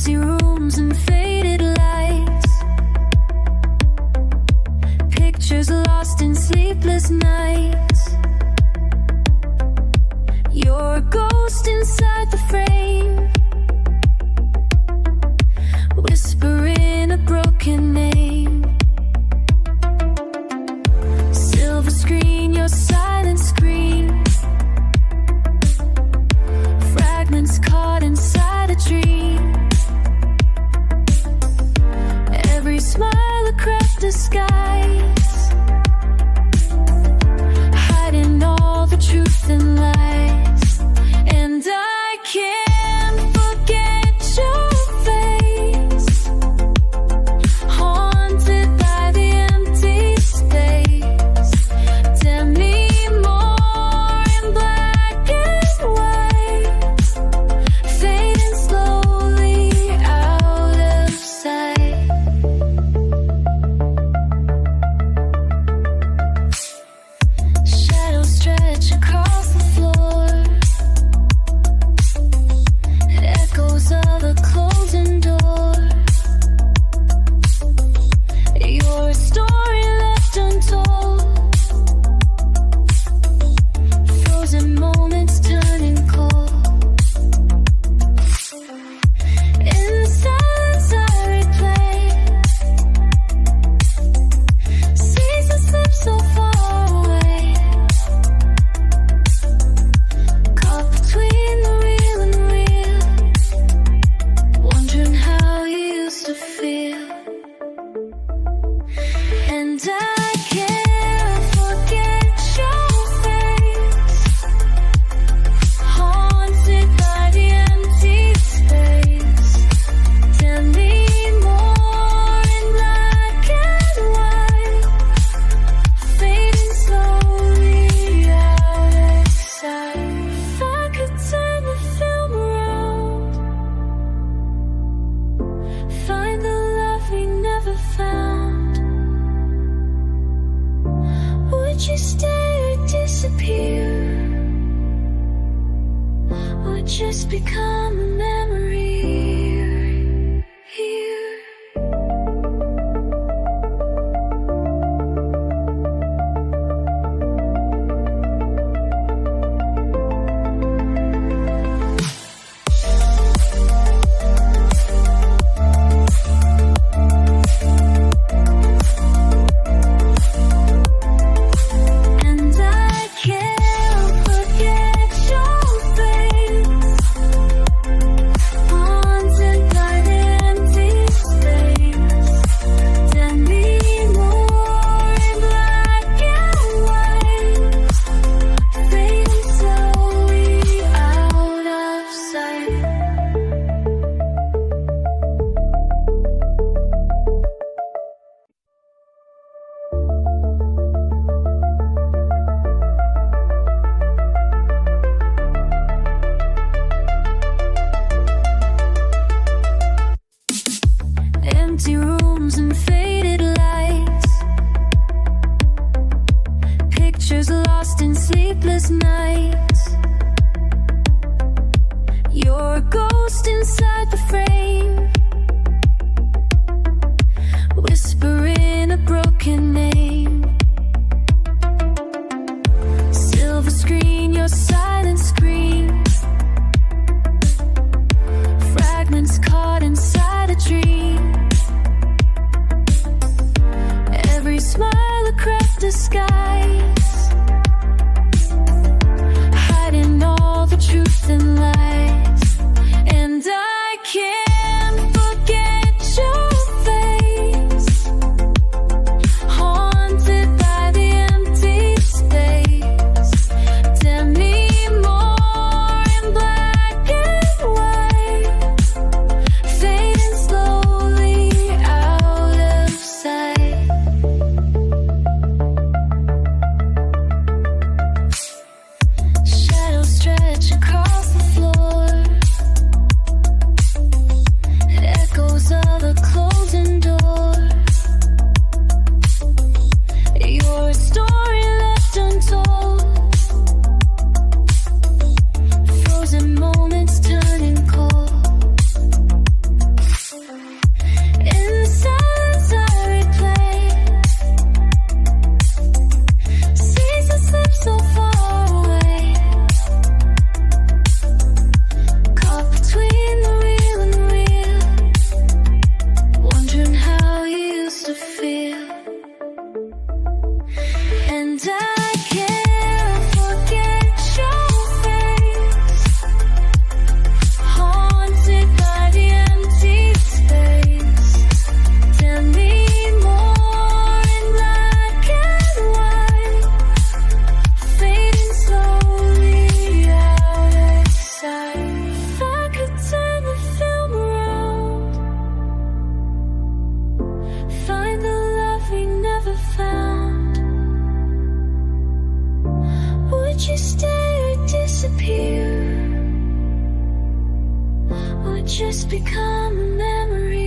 Empty rooms and faded lights, pictures lost in sleepless nights. You're a ghost inside the frame, whispering a broken name. Silver screen, your silent scream, fragments caught inside a dream. Every smile a cracked disguise, hiding all the truth and lies. And I can't forget your face, haunted by the empty space. Tell me more in black and white, fading slowly out of sight. Shadows stretch across the floor, echoes of a closing door. Your story left untold, frozen moments turning cold. In silence I replay, seasons slip so far away, caught between the real and real, wondering how you used to feel. And I can't forget your face, haunted by the empty space. Tell me more in black and white, fading slowly out of sight. If I could turn the film around, find the love we never found, would you stay or disappear, or just become a memory here? And I can't forget your face, haunted by the empty space. Tell me more in black and white, fading slowly out of sight. Empty rooms and faded lights, pictures lost in sleepless nights. You're a ghost inside the frame, whispering a broken name. Silver screen, your silent scream, fragments caught inside a dream. Every smile a cracked disguise, or just become a memory.